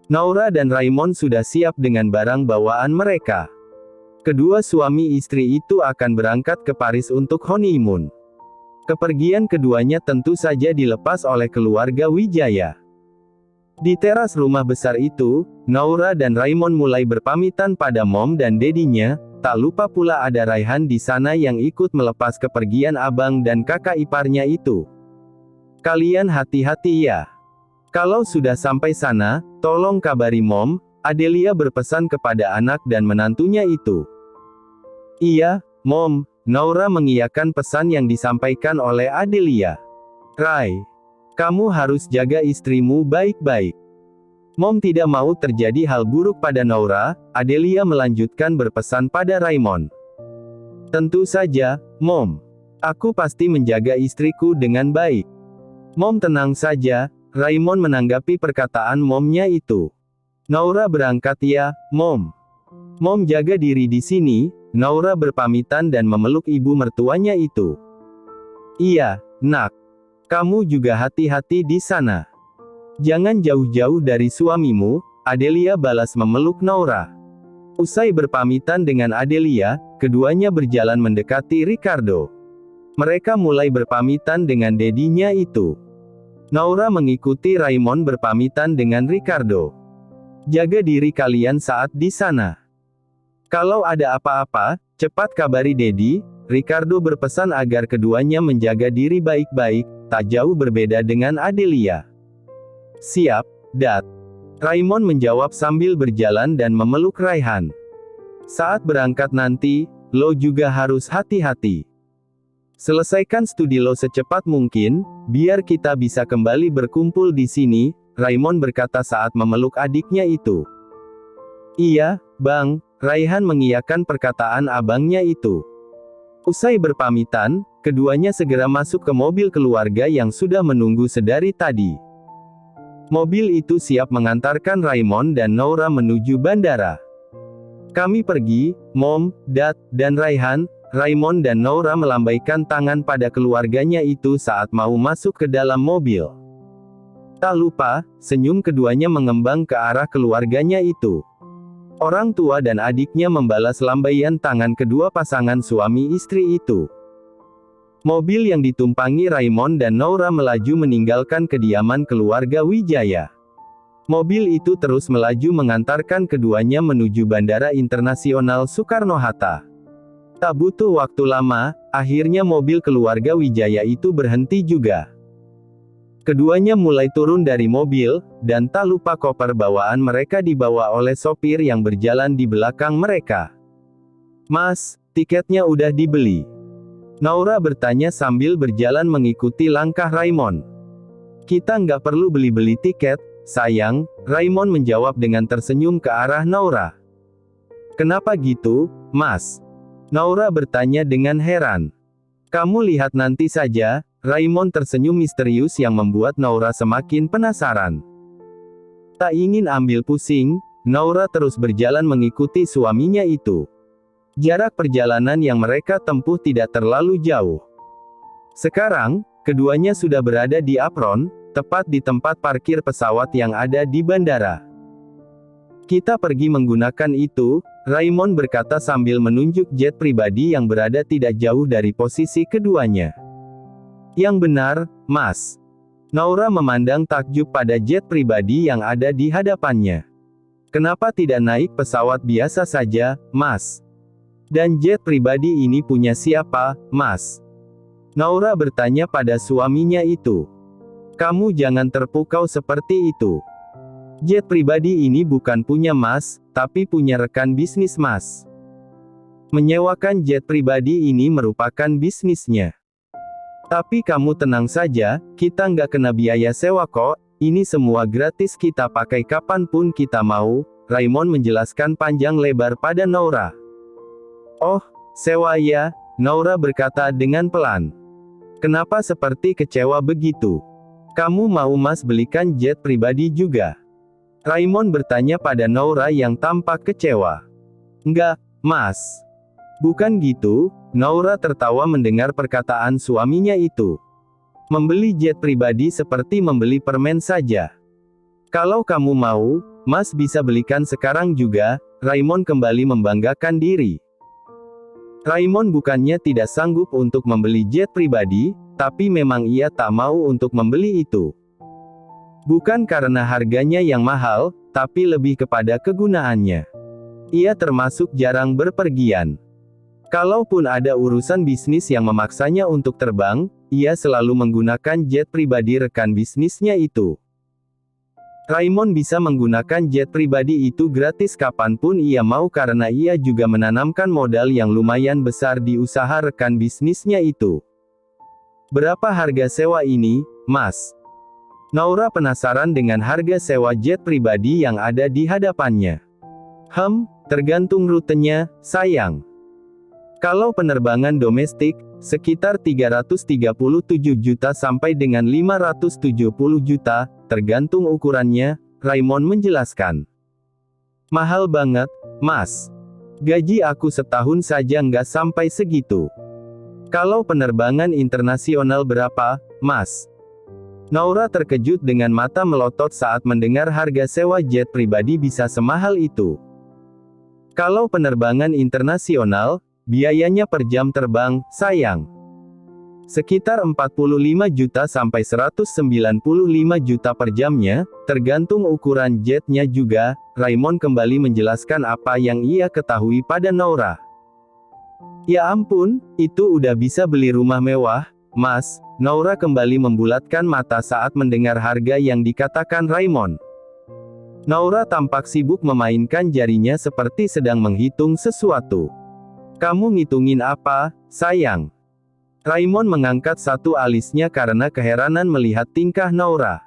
Naura dan Raymond sudah siap dengan barang bawaan mereka. Kedua suami istri itu akan berangkat ke Paris untuk honeymoon. Kepergian keduanya tentu saja dilepas oleh keluarga Wijaya. Di teras rumah besar itu, Naura dan Raymond mulai berpamitan pada mom dan dedinya. Tak lupa pula ada Raihan di sana yang ikut melepas kepergian abang dan kakak iparnya itu. Kalian hati-hati ya. Kalau sudah sampai sana, tolong kabari mom, Adelia berpesan kepada anak dan menantunya itu. Iya, mom, Naura mengiyakan pesan yang disampaikan oleh Adelia. Rai, kamu harus jaga istrimu baik-baik. Mom tidak mau terjadi hal buruk pada Naura, Adelia melanjutkan berpesan pada Raymond. Tentu saja, mom. Aku pasti menjaga istriku dengan baik. Mom tenang saja, Raymond menanggapi perkataan momnya itu. Naura berangkat ya, mom. Mom jaga diri di sini. Naura berpamitan dan memeluk ibu mertuanya itu. Iya, nak. Kamu juga hati-hati di sana. Jangan jauh-jauh dari suamimu, Adelia balas memeluk Naura. Usai berpamitan dengan Adelia, keduanya berjalan mendekati Ricardo. Mereka mulai berpamitan dengan dedinya itu. Naura mengikuti Raymond berpamitan dengan Ricardo. Jaga diri kalian saat di sana. Kalau ada apa-apa, cepat kabari Dedi. Ricardo berpesan agar keduanya menjaga diri baik-baik, tak jauh berbeda dengan Adelia. Siap, Dad. Raymond menjawab sambil berjalan dan memeluk Raihan. Saat berangkat nanti, lo juga harus hati-hati. Selesaikan studi lo secepat mungkin, biar kita bisa kembali berkumpul di sini, Raymond berkata saat memeluk adiknya itu. Iya, Bang, Raihan mengiyakan perkataan abangnya itu. Usai berpamitan, keduanya segera masuk ke mobil keluarga yang sudah menunggu sedari tadi. Mobil itu siap mengantarkan Raymond dan Naura menuju bandara. Kami pergi, Mom, Dad, dan Raihan. Raymond dan Naura melambaikan tangan pada keluarganya itu saat mau masuk ke dalam mobil. Tak lupa, senyum keduanya mengembang ke arah keluarganya itu. Orang tua dan adiknya membalas lambaian tangan kedua pasangan suami istri itu. Mobil yang ditumpangi Raymond dan Naura melaju meninggalkan kediaman keluarga Wijaya. Mobil itu terus melaju mengantarkan keduanya menuju Bandara Internasional Soekarno-Hatta. Tak butuh waktu lama, akhirnya mobil keluarga Wijaya itu berhenti juga. Keduanya mulai turun dari mobil, dan tak lupa koper bawaan mereka dibawa oleh sopir yang berjalan di belakang mereka. Mas, tiketnya udah dibeli? Naura bertanya sambil berjalan mengikuti langkah Raymond. Kita nggak perlu beli-beli tiket, sayang, Raymond menjawab dengan tersenyum ke arah Naura. Kenapa gitu, Mas? Naura bertanya dengan heran. Kamu lihat nanti saja, Raymond tersenyum misterius yang membuat Naura semakin penasaran. Tak ingin ambil pusing, Naura terus berjalan mengikuti suaminya itu. Jarak perjalanan yang mereka tempuh tidak terlalu jauh. Sekarang, keduanya sudah berada di apron, tepat di tempat parkir pesawat yang ada di bandara. Kita pergi menggunakan itu, Raymond berkata sambil menunjuk jet pribadi yang berada tidak jauh dari posisi keduanya. Yang benar, Mas. Naura memandang takjub pada jet pribadi yang ada di hadapannya. Kenapa tidak naik pesawat biasa saja, Mas? Dan jet pribadi ini punya siapa, Mas? Naura bertanya pada suaminya itu. Kamu jangan terpukau seperti itu. Jet pribadi ini bukan punya Mas, tapi punya rekan bisnis Mas. Menyewakan jet pribadi ini merupakan bisnisnya. Tapi kamu tenang saja, kita nggak kena biaya sewa kok, ini semua gratis kita pakai kapanpun kita mau, Raymond menjelaskan panjang lebar pada Naura. Oh, sewa ya, Naura berkata dengan pelan. Kenapa seperti kecewa begitu? Kamu mau Mas belikan jet pribadi juga? Raymond bertanya pada Naura yang tampak kecewa. Enggak, Mas. Bukan gitu, Naura tertawa mendengar perkataan suaminya itu. Membeli jet pribadi seperti membeli permen saja. Kalau kamu mau, Mas bisa belikan sekarang juga." Raymond kembali membanggakan diri. Raymond bukannya tidak sanggup untuk membeli jet pribadi, tapi memang ia tak mau untuk membeli itu. Bukan karena harganya yang mahal, tapi lebih kepada kegunaannya. Ia termasuk jarang berpergian. Kalaupun ada urusan bisnis yang memaksanya untuk terbang, ia selalu menggunakan jet pribadi rekan bisnisnya itu. Raymond bisa menggunakan jet pribadi itu gratis kapanpun ia mau karena ia juga menanamkan modal yang lumayan besar di usaha rekan bisnisnya itu. "Berapa harga sewa ini, Mas?" Naura penasaran dengan harga sewa jet pribadi yang ada di hadapannya. Tergantung rutenya, sayang. Kalau penerbangan domestik, sekitar 337 juta sampai dengan 570 juta, tergantung ukurannya, Raymond menjelaskan. "Mahal banget, Mas. Gaji aku setahun saja nggak sampai segitu. Kalau penerbangan internasional berapa, Mas?" Naura terkejut dengan mata melotot saat mendengar harga sewa jet pribadi bisa semahal itu. Kalau penerbangan internasional, biayanya per jam terbang, sayang. Sekitar 45 juta sampai 195 juta per jamnya, tergantung ukuran jetnya juga. Raymond kembali menjelaskan apa yang ia ketahui pada Naura. "Ya ampun, itu udah bisa beli rumah mewah, Mas." Naura kembali membulatkan mata saat mendengar harga yang dikatakan Raymond. Naura tampak sibuk memainkan jarinya seperti sedang menghitung sesuatu. "Kamu ngitungin apa, sayang?" Raymond mengangkat satu alisnya karena keheranan melihat tingkah Naura.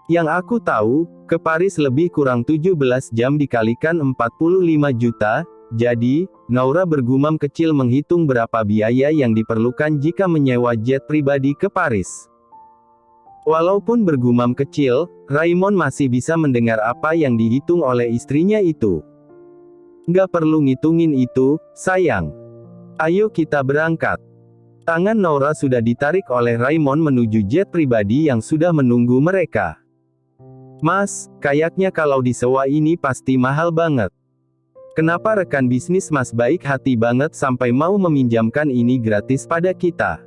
"Yang aku tahu, ke Paris lebih kurang 17 jam dikalikan 45 juta, jadi..." Naura bergumam kecil menghitung berapa biaya yang diperlukan jika menyewa jet pribadi ke Paris. Walaupun bergumam kecil, Raymond masih bisa mendengar apa yang dihitung oleh istrinya itu. "Nggak perlu ngitungin itu, sayang. Ayo kita berangkat." Tangan Naura sudah ditarik oleh Raymond menuju jet pribadi yang sudah menunggu mereka. "Mas, kayaknya kalau disewa ini pasti mahal banget. Kenapa rekan bisnis Mas baik hati banget sampai mau meminjamkan ini gratis pada kita?"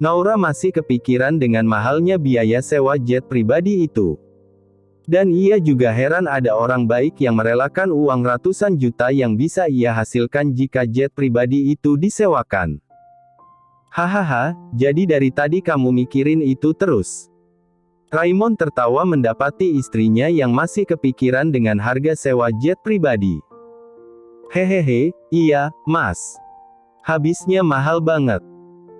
Naura masih kepikiran dengan mahalnya biaya sewa jet pribadi itu. Dan ia juga heran ada orang baik yang merelakan uang ratusan juta yang bisa ia hasilkan jika jet pribadi itu disewakan. "Hahaha, jadi dari tadi kamu mikirin itu terus?" Raymond tertawa mendapati istrinya yang masih kepikiran dengan harga sewa jet pribadi. "Hehehe, iya, Mas. Habisnya mahal banget.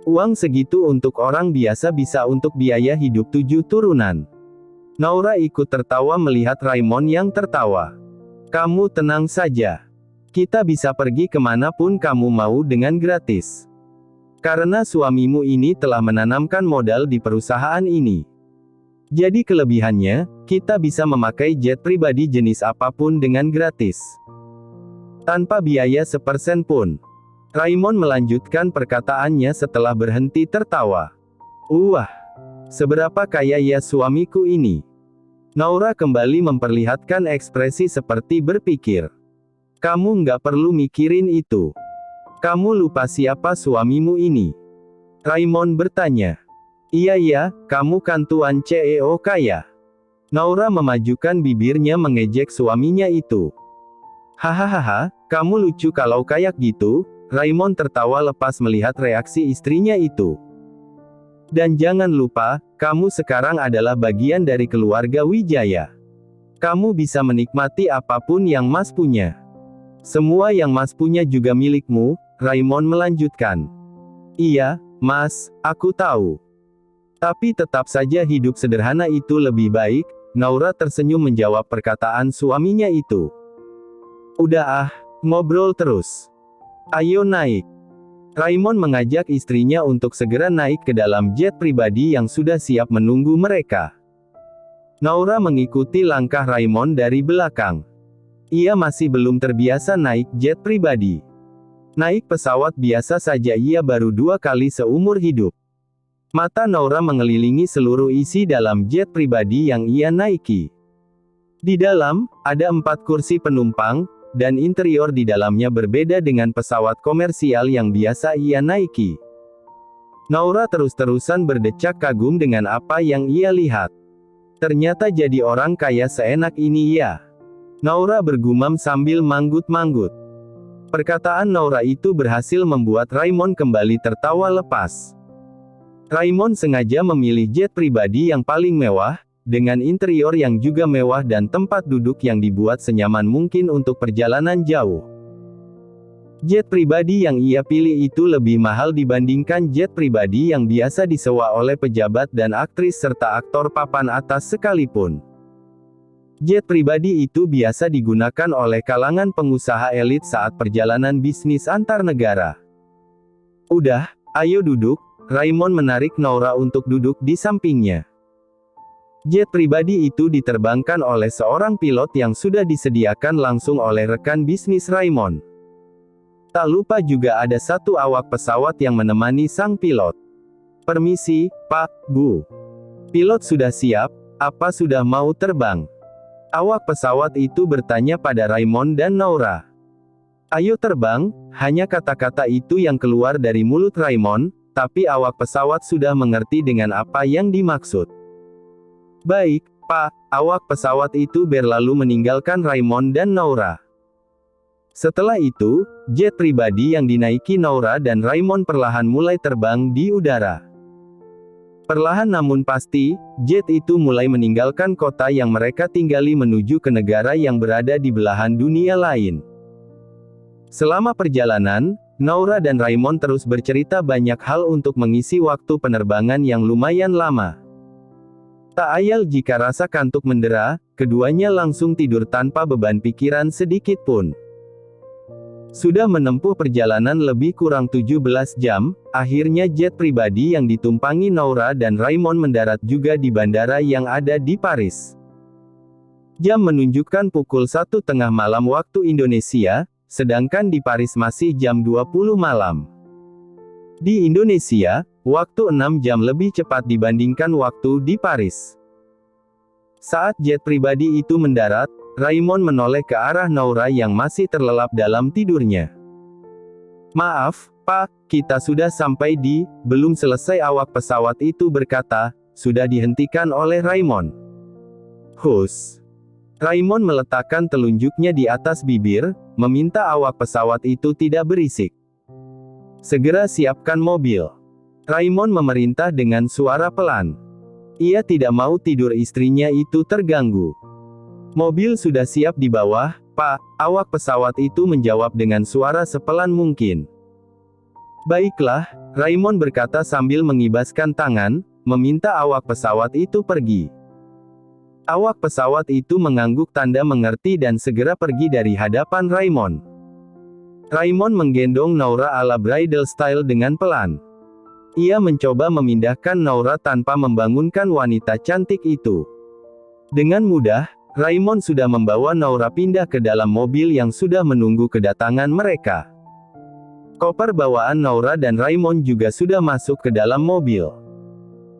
Uang segitu untuk orang biasa bisa untuk biaya hidup 7 turunan." Naura ikut tertawa melihat Raymond yang tertawa. "Kamu tenang saja. Kita bisa pergi kemanapun kamu mau dengan gratis. Karena suamimu ini telah menanamkan modal di perusahaan ini. Jadi kelebihannya, kita bisa memakai jet pribadi jenis apapun dengan gratis. Tanpa biaya sepersen pun." Raymond melanjutkan perkataannya setelah berhenti tertawa. "Wah, seberapa kaya ya suamiku ini." Naura kembali memperlihatkan ekspresi seperti berpikir. "Kamu nggak perlu mikirin itu. Kamu lupa siapa suamimu ini?" Raymond bertanya. Iya, kamu kan tuan CEO kaya." Naura memajukan bibirnya mengejek suaminya itu. "Hahaha, kamu lucu kalau kayak gitu." Raymond tertawa lepas melihat reaksi istrinya itu. "Dan jangan lupa, kamu sekarang adalah bagian dari keluarga Wijaya. Kamu bisa menikmati apapun yang Mas punya. Semua yang Mas punya juga milikmu." Raymond melanjutkan. "Iya, Mas, aku tahu. Tapi tetap saja hidup sederhana itu lebih baik." Naura tersenyum menjawab perkataan suaminya itu. "Udah ngobrol terus. Ayo naik." Raymond mengajak istrinya untuk segera naik ke dalam jet pribadi yang sudah siap menunggu mereka. Naura mengikuti langkah Raymond dari belakang. Ia masih belum terbiasa naik jet pribadi. Naik pesawat biasa saja ia baru 2 kali seumur hidup. Mata Naura mengelilingi seluruh isi dalam jet pribadi yang ia naiki. Di dalam, ada 4 kursi penumpang, dan interior di dalamnya berbeda dengan pesawat komersial yang biasa ia naiki. Naura terus-terusan berdecak kagum dengan apa yang ia lihat. Ternyata jadi orang kaya seenak ini ya. Naura bergumam sambil manggut-manggut. Perkataan Naura itu berhasil membuat Raymond kembali tertawa lepas. Raymond sengaja memilih jet pribadi yang paling mewah, dengan interior yang juga mewah dan tempat duduk yang dibuat senyaman mungkin untuk perjalanan jauh. Jet pribadi yang ia pilih itu lebih mahal dibandingkan jet pribadi yang biasa disewa oleh pejabat dan aktris serta aktor papan atas sekalipun. Jet pribadi itu biasa digunakan oleh kalangan pengusaha elit saat perjalanan bisnis antar negara. Udah, ayo duduk. Raymond menarik Naura untuk duduk di sampingnya. Jet pribadi itu diterbangkan oleh seorang pilot yang sudah disediakan langsung oleh rekan bisnis Raymond. Tak lupa juga ada satu awak pesawat yang menemani sang pilot. Permisi, Pak, Bu. Pilot sudah siap, apa sudah mau terbang? Awak pesawat itu bertanya pada Raymond dan Naura. Ayo terbang, hanya kata-kata itu yang keluar dari mulut Raymond, tapi awak pesawat sudah mengerti dengan apa yang dimaksud. Baik, Pak, awak pesawat itu berlalu meninggalkan Raymond dan Naura. Setelah itu, jet pribadi yang dinaiki Naura dan Raymond perlahan mulai terbang di udara. Perlahan namun pasti, jet itu mulai meninggalkan kota yang mereka tinggali menuju ke negara yang berada di belahan dunia lain. Selama perjalanan, Naura dan Raymond terus bercerita banyak hal untuk mengisi waktu penerbangan yang lumayan lama. Tak ayal jika rasa kantuk mendera, keduanya langsung tidur tanpa beban pikiran sedikit pun. Sudah menempuh perjalanan lebih kurang 17 jam, akhirnya jet pribadi yang ditumpangi Naura dan Raymond mendarat juga di bandara yang ada di Paris. Jam menunjukkan pukul 1 tengah malam waktu Indonesia, sedangkan di Paris masih jam 20 malam. Di Indonesia, waktu 6 jam lebih cepat dibandingkan waktu di Paris. Saat jet pribadi itu mendarat, Raymond menoleh ke arah Naura yang masih terlelap dalam tidurnya. Maaf, Pak, kita sudah sampai di, belum selesai awak pesawat itu berkata, sudah dihentikan oleh Raymond. Hus. Raymond meletakkan telunjuknya di atas bibir, meminta awak pesawat itu tidak berisik. Segera siapkan mobil. Raymond memerintah dengan suara pelan. Ia tidak mau tidur istrinya itu terganggu. Mobil sudah siap di bawah, Pak, awak pesawat itu menjawab dengan suara sepelan mungkin. Baiklah, Raymond berkata sambil mengibaskan tangan, meminta awak pesawat itu pergi. Awak pesawat itu mengangguk tanda mengerti dan segera pergi dari hadapan Raymond. Raymond menggendong Naura ala bridal style dengan pelan. Ia mencoba memindahkan Naura tanpa membangunkan wanita cantik itu. Dengan mudah, Raymond sudah membawa Naura pindah ke dalam mobil yang sudah menunggu kedatangan mereka. Koper bawaan Naura dan Raymond juga sudah masuk ke dalam mobil.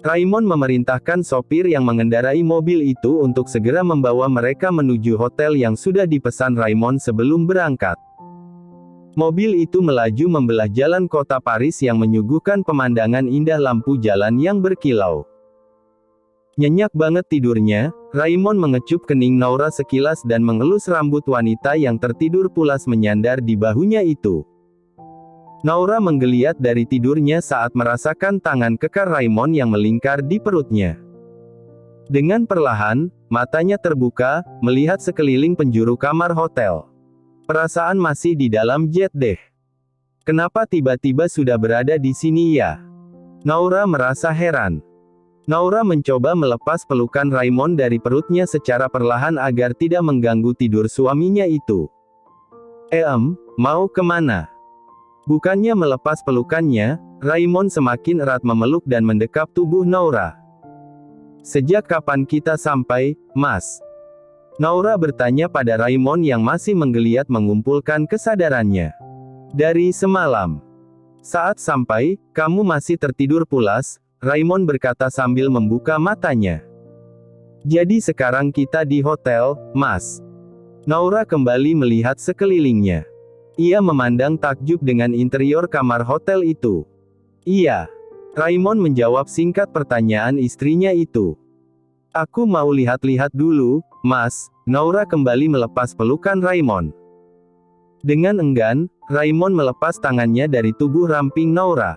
Raymond memerintahkan sopir yang mengendarai mobil itu untuk segera membawa mereka menuju hotel yang sudah dipesan Raymond sebelum berangkat. Mobil itu melaju membelah jalan kota Paris yang menyuguhkan pemandangan indah lampu jalan yang berkilau. Nyenyak banget tidurnya, Raymond mengecup kening Naura sekilas dan mengelus rambut wanita yang tertidur pulas menyandar di bahunya itu. Naura menggeliat dari tidurnya saat merasakan tangan kekar Raymond yang melingkar di perutnya. Dengan perlahan, matanya terbuka, melihat sekeliling penjuru kamar hotel. Perasaan masih di dalam jet deh. Kenapa tiba-tiba sudah berada di sini ya? Naura merasa heran. Naura mencoba melepas pelukan Raymond dari perutnya secara perlahan agar tidak mengganggu tidur suaminya itu. Mau kemana? Bukannya melepas pelukannya, Raymond semakin erat memeluk dan mendekap tubuh Naura. Sejak kapan kita sampai, Mas? Naura bertanya pada Raymond yang masih menggeliat mengumpulkan kesadarannya. Dari semalam. Saat sampai, kamu masih tertidur pulas, Raymond berkata sambil membuka matanya. Jadi sekarang kita di hotel, Mas. Naura kembali melihat sekelilingnya. Ia memandang takjub dengan interior kamar hotel itu. Iya. Raymond menjawab singkat pertanyaan istrinya itu. Aku mau lihat-lihat dulu, Mas. Naura kembali melepas pelukan Raymond. Dengan enggan, Raymond melepas tangannya dari tubuh ramping Naura.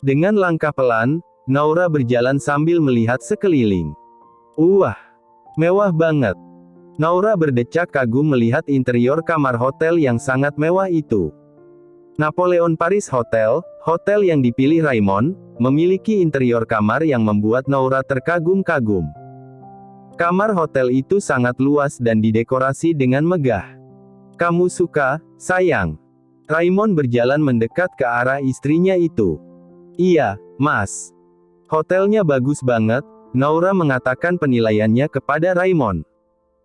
Dengan langkah pelan, Naura berjalan sambil melihat sekeliling. Wah, mewah banget. Naura berdecak kagum melihat interior kamar hotel yang sangat mewah itu. Napoleon Paris Hotel, hotel yang dipilih Raymond, memiliki interior kamar yang membuat Naura terkagum-kagum. Kamar hotel itu sangat luas dan didekorasi dengan megah. Kamu suka, sayang? Raymond berjalan mendekat ke arah istrinya itu. Iya, Mas. Hotelnya bagus banget, Naura mengatakan penilaiannya kepada Raymond.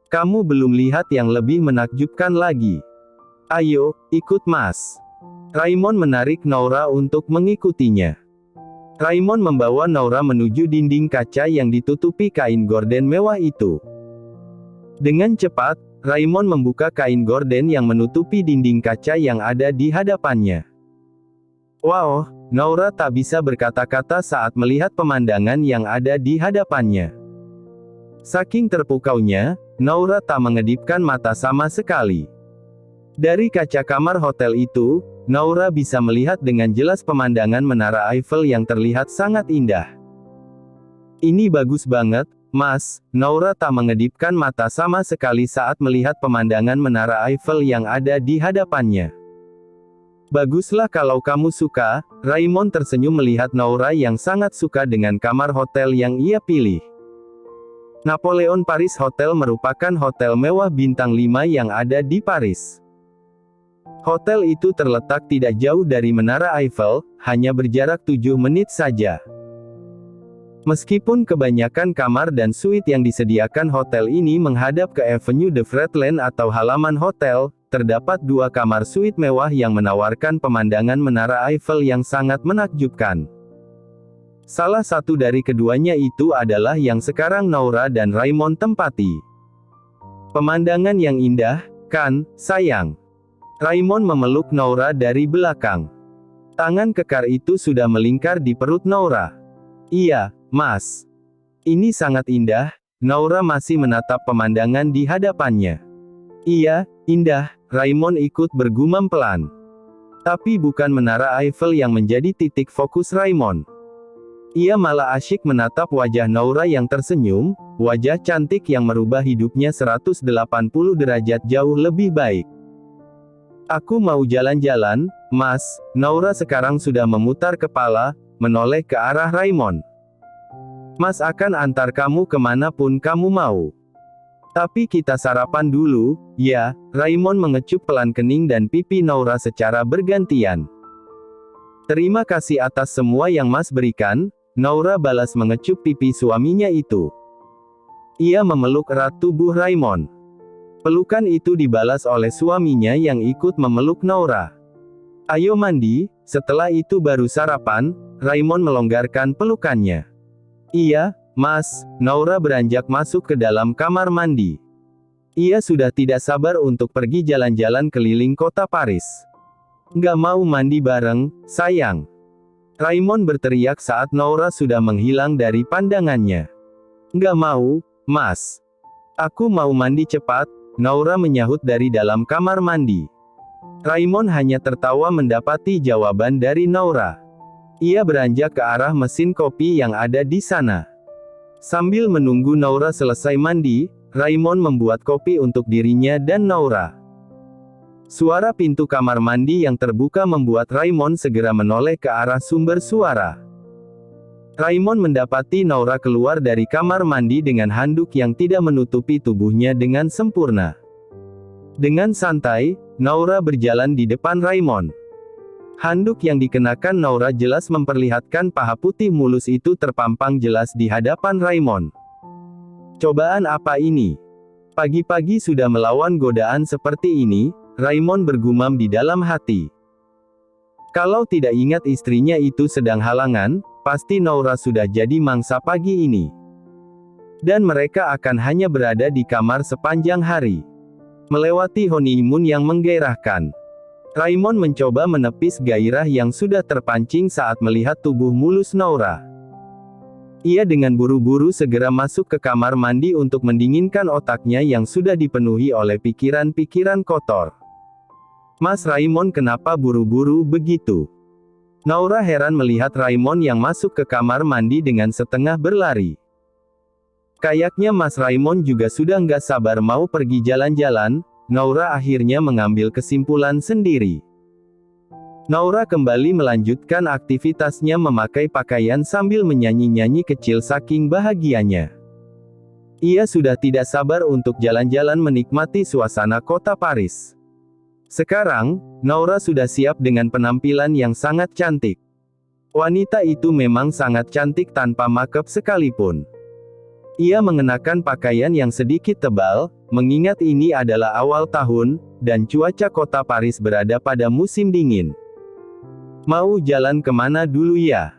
Kamu belum lihat yang lebih menakjubkan lagi. Ayo, ikut Mas. Raymond menarik Naura untuk mengikutinya. Raymond membawa Naura menuju dinding kaca yang ditutupi kain gorden mewah itu. Dengan cepat, Raymond membuka kain gorden yang menutupi dinding kaca yang ada di hadapannya. Wow, Naura tak bisa berkata-kata saat melihat pemandangan yang ada di hadapannya. Saking terpukaunya, Naura tak mengedipkan mata sama sekali. Dari kaca kamar hotel itu, Naura bisa melihat dengan jelas pemandangan Menara Eiffel yang terlihat sangat indah. Ini bagus banget, Mas. Naura tak mengedipkan mata sama sekali saat melihat pemandangan Menara Eiffel yang ada di hadapannya. Baguslah kalau kamu suka, Raymond tersenyum melihat Naura yang sangat suka dengan kamar hotel yang ia pilih. Napoleon Paris Hotel merupakan hotel mewah bintang 5 yang ada di Paris. Hotel itu terletak tidak jauh dari Menara Eiffel, hanya berjarak 7 menit saja. Meskipun kebanyakan kamar dan suite yang disediakan hotel ini menghadap ke Avenue de Fredland atau halaman hotel, terdapat 2 kamar suite mewah yang menawarkan pemandangan Menara Eiffel yang sangat menakjubkan. Salah satu dari keduanya itu adalah yang sekarang Naura dan Raymond tempati. Pemandangan yang indah, kan, sayang? Raymond memeluk Naura dari belakang. Tangan kekar itu sudah melingkar di perut Naura. Iya, Mas. Ini sangat indah. Naura masih menatap pemandangan di hadapannya. Iya, indah, Raymond ikut bergumam pelan. Tapi bukan Menara Eiffel yang menjadi titik fokus Raymond. Ia malah asyik menatap wajah Naura yang tersenyum, wajah cantik yang merubah hidupnya 180 derajat jauh lebih baik. Aku mau jalan-jalan, Mas. Naura sekarang sudah memutar kepala, menoleh ke arah Raymond. Mas akan antar kamu kemanapun kamu mau. Tapi kita sarapan dulu, ya. Raymond mengecup pelan kening dan pipi Naura secara bergantian. Terima kasih atas semua yang Mas berikan, Naura balas mengecup pipi suaminya itu. Ia memeluk erat tubuh Raymond. Pelukan itu dibalas oleh suaminya yang ikut memeluk Naura. Ayo mandi, setelah itu baru sarapan. Raymond melonggarkan pelukannya. Iya, Mas. Naura beranjak masuk ke dalam kamar mandi. Ia sudah tidak sabar untuk pergi jalan-jalan keliling kota Paris. Nggak mau mandi bareng, sayang? Raymond berteriak saat Naura sudah menghilang dari pandangannya. Nggak mau, Mas. Aku mau mandi cepat. Naura menyahut dari dalam kamar mandi. Raymond hanya tertawa mendapati jawaban dari Naura. Ia beranjak ke arah mesin kopi yang ada di sana. Sambil menunggu Naura selesai mandi, Raymond membuat kopi untuk dirinya dan Naura. Suara pintu kamar mandi yang terbuka membuat Raymond segera menoleh ke arah sumber suara. Raymond mendapati Naura keluar dari kamar mandi dengan handuk yang tidak menutupi tubuhnya dengan sempurna. Dengan santai, Naura berjalan di depan Raymond. Handuk yang dikenakan Naura jelas memperlihatkan paha putih mulus itu terpampang jelas di hadapan Raymond. Cobaan apa ini? Pagi-pagi sudah melawan godaan seperti ini, Raymond bergumam di dalam hati. Kalau tidak ingat istrinya itu sedang halangan, pasti Naura sudah jadi mangsa pagi ini. Dan mereka akan hanya berada di kamar sepanjang hari. Melewati honeymoon yang menggairahkan. Raymond mencoba menepis gairah yang sudah terpancing saat melihat tubuh mulus Noura. Ia dengan buru-buru segera masuk ke kamar mandi untuk mendinginkan otaknya yang sudah dipenuhi oleh pikiran-pikiran kotor. Mas Raymond, kenapa buru-buru begitu? Noura heran melihat Raymond yang masuk ke kamar mandi dengan setengah berlari. Kayaknya Mas Raymond juga sudah nggak sabar mau pergi jalan-jalan. Noura akhirnya mengambil kesimpulan sendiri. Noura kembali melanjutkan aktivitasnya memakai pakaian sambil menyanyi-nyanyi kecil saking bahagianya. Ia sudah tidak sabar untuk jalan-jalan menikmati suasana kota Paris. Sekarang, Noura sudah siap dengan penampilan yang sangat cantik. Wanita itu memang sangat cantik tanpa makeup sekalipun. Ia mengenakan pakaian yang sedikit tebal, mengingat ini adalah awal tahun, dan cuaca kota Paris berada pada musim dingin. Mau jalan kemana dulu ya?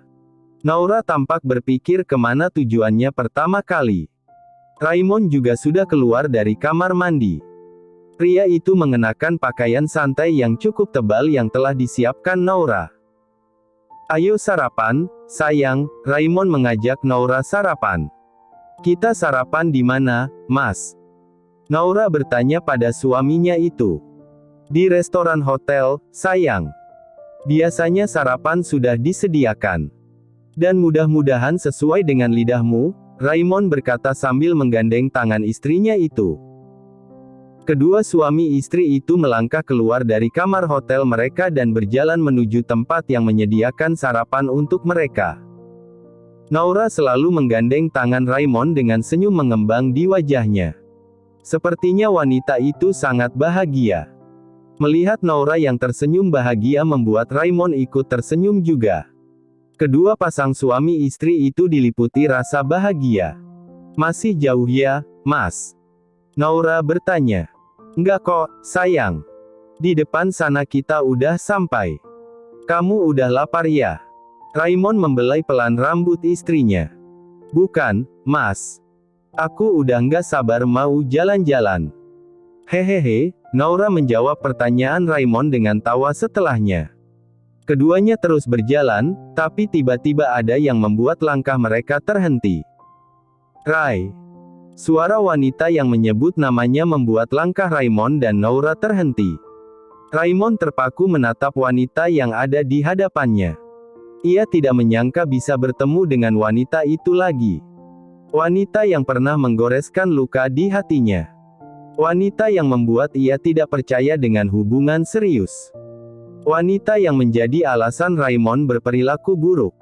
Noura tampak berpikir kemana tujuannya pertama kali. Raymond juga sudah keluar dari kamar mandi. Pria itu mengenakan pakaian santai yang cukup tebal yang telah disiapkan Noura. Ayo sarapan, sayang, Raymond mengajak Noura sarapan. Kita sarapan di mana, Mas? Noura bertanya pada suaminya itu. Di restoran hotel, sayang. Biasanya sarapan sudah disediakan. Dan mudah-mudahan sesuai dengan lidahmu, Raymond berkata sambil menggandeng tangan istrinya itu. Kedua suami istri itu melangkah keluar dari kamar hotel mereka dan berjalan menuju tempat yang menyediakan sarapan untuk mereka. Noura selalu menggandeng tangan Raymond dengan senyum mengembang di wajahnya. Sepertinya wanita itu sangat bahagia. Melihat Noura yang tersenyum bahagia membuat Raymond ikut tersenyum juga. Kedua pasang suami istri itu diliputi rasa bahagia. Masih jauh ya, Mas? Noura bertanya. Enggak kok, sayang. Di depan sana kita udah sampai. Kamu udah lapar ya? Raymond membelai pelan rambut istrinya. Bukan, Mas. Aku udah nggak sabar mau jalan-jalan. Hehehe, Noura menjawab pertanyaan Raymond dengan tawa setelahnya. Keduanya terus berjalan, tapi tiba-tiba ada yang membuat langkah mereka terhenti. Ray. Suara wanita yang menyebut namanya membuat langkah Raymond dan Noura terhenti. Raymond terpaku menatap wanita yang ada di hadapannya. Ia tidak menyangka bisa bertemu dengan wanita itu lagi. Wanita yang pernah menggoreskan luka di hatinya. Wanita yang membuat ia tidak percaya dengan hubungan serius. Wanita yang menjadi alasan Raymond berperilaku buruk.